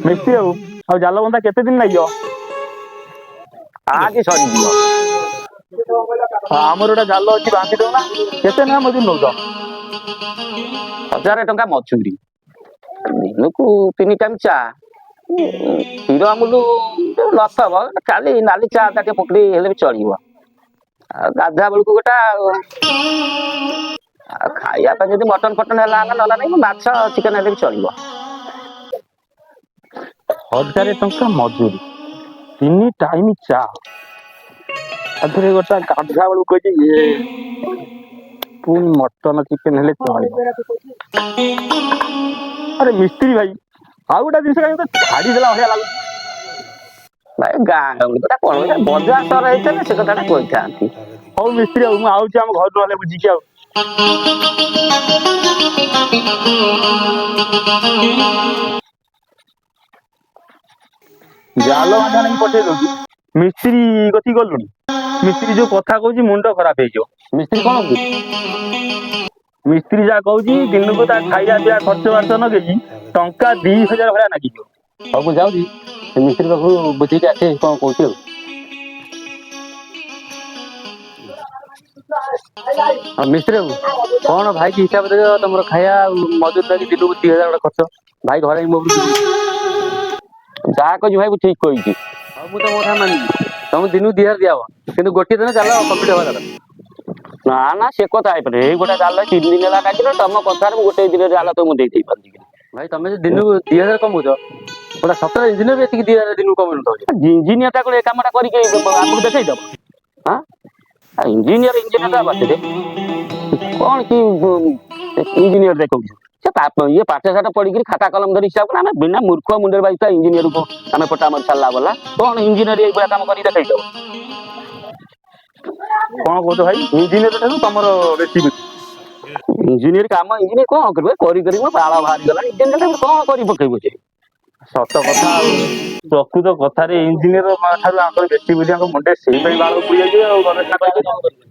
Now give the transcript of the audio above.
ମିସ୍ତ୍ରୀ ବାବୁ ଆଉ ଜାଲ ବନ୍ଧା କେତେ ଦିନ ଲାଗିବ? ଆଜି ସରିଯିବ। ଆମର ଗୋଟେ ଜାଲ ଅଛି ବାନ୍ଧି ଦଉନା। କେତେ ନା ମଜୁରୀ ନଉଛ? 1000 ଟଙ୍କା ମଜୁରୀ। ଦିନକୁ 3 ଟାଇମ୍ ଚା। କ୍ଷୀର ଆମୁଲ ନଥବ ଖାଲି ନାଲି ଚା ଟିକେ ପକୁଡି ହେଲେ ବି ଚଳିବ। ଆଉ ଗାଧୁଆ ବେଳକୁ ଗୋଟା ଆଉ ଖାଇବା ପାଇଁ ଯଦି ମଟନ ଫଟନ ହେଲା ନହେଲା ନାଇଁ ମାଛ ଚିକେନ ହେଲେ ବି ଚଳିବ। 1000 ଟଙ୍କା ମଜୁରୀ 3 ଟାଇମ ଚା। ଆଧରେ ଗୋଟା ଗାଧୁଆ ବେଳକୁ କହିଛି ଇଏ ପୁଣି ମଟନ ଚିକେନ ହେଲେ ଚଳିବ। ଆରେ ମିସ୍ତ୍ରୀ ଭାଇ ଆଉ ଗୋଟେ ଜିନିଷ କାଇଁ ଛାଡିଦେଲା ଭଳିଆ ଲାଗୁଛି। ଭାଇ ଗାଁ ଗହଳି କଥା କଣ ବଜାର ସହର ହେଇଥିଲେ ସେ କଥାଟା କହିଥାନ୍ତି। ହଉ ମିସ୍ତ୍ରୀ ଆଉ ମୁଁ ଆଉଛି ଆମ ଘରୁ ନହେଲେ ବୁଝିକି ଆଉ। ଜାଲ ବାନ୍ଧା ନେଇକି ପଠେଇ ଦଉଛି। ମିସ୍ତ୍ରୀ କତିକି ଗଲୁଣି? ମିସ୍ତ୍ରୀ ଯୋଉ କଥା କହୁଛି ମୁଣ୍ଡ ଖରାପ ହେଇଯିବ। ମିସ୍ତ୍ରୀ କଣ କହୁଛି? ମିସ୍ତ୍ରୀ ଯାହା କହୁଛି ଦିନକୁ ତା ଖାଇବା ପିଇବା ଖର୍ଚ୍ଚ ବାର୍ଚ୍ଚ ନଗେଇକି ଟଙ୍କା 2000 ଭଳିଆ ଲାଗିଯିବ। ହଉ ମୁଁ ଯାଉଛି ସେ ମିସ୍ତ୍ରୀ ପାଖକୁ ବୁଝିକି ଆସେ କଣ କହୁଛି ଆଉ। ହଁ ମିସ୍ତ୍ରୀ ବାବୁ କଣ ଭାଇ କି ହିସାବ ଦେବ ତମର ଖାଇବା ମଜୁରୀ ଲାଗି ଦିନକୁ 3000 ଟଙ୍କା ଖର୍ଚ୍ଚ। ଭାଇ ଘରେ ମୋ ଯାହା କହିଛି ଭାଇ ମୁଁ ଠିକ କହିଛି। ହଉ ମୁଁ ତମ କଥା ମାନିବି। ତମକୁ ଦିନକୁ 2000 ଦିଆହବ କିନ୍ତୁ ଗୋଟିଏ ଦିନ ଚାଲ କମ୍ପ୍ଲିଟ ହବା ଦରକାର। ନା ନା ସେ କଥା ହେଇପାରେ ଏଇ ଗୋଟେ ଜାଲ 3 ଦିନ ହେଲା କାଟିଲ ତମ କଥାରେ ମୁଁ ଗୋଟେ ଦିନ ଜାଲ ତ ମୁଁ ଦେଇଦେଇ ପାରୁଛି। ଭାଇ ତମେ ଯଦି ଦିନକୁ 2000 କମଉଛ ଗୋଟେ ସତରେ ଇଞ୍ଜିନିୟର ବି ଏତିକି 2000 ଦିନକୁ କମଉନଥିବ। ଇଞ୍ଜିନିୟର ଟା କଣ ଏ କାମଟା କରିକି ଆମକୁ ଦେଖେଇଦବ? ହଁ ଇଞ୍ଜିନିୟର ଟା ବାଟରେ କଣ କି ଇଞ୍ଜିନିୟର ଦେଖଉଛି ସେ ଇଏ ପାଠ ସାଠ ପଢିକି ଖାତା କଲମ ଧରି ହିସାବ କଲେ ଆମେ ବିନା ମୂର୍ଖ ମୁଣ୍ଡରେ ବାଜିଥିବା ଇଞ୍ଜିନିୟରକୁ ଆମେ ପଟା ଆମର ଛାଡ଼ିଲା ଗଲା କଣ ଇଞ୍ଜିନିୟର ଏଇଭଳିଆ କାମ କରି ଦେଖେଇଦବ? କଣ କହୁଛ ଭାଇ ଇଞ୍ଜିନିୟର ଠାରୁ ତମର ବେଶୀ ବୁଦ୍ଧି? ଇଞ୍ଜିନିୟର କାମ ଇଞ୍ଜିନିୟର କଣ କରିବ କରି ମୋ ବାଳ ବାହାରିଗଲା ଇଞ୍ଜିନିୟର କଣ କରି ପକେଇବ ସେ? ସତ କଥା ଆଉ ପ୍ରକୃତ କଥାରେ ଇଞ୍ଜିନିୟର ଠାରୁ ଆଙ୍କର ବେଶୀ ବୁଦ୍ଧି। ଆଙ୍କ ମୁଣ୍ଡରେ ସେଇ ପାଇଁ ବାଳ ଉପୁଡି ଯାଇଛି ଆଉ ଗବେଷଣା କରିପାରିବେ।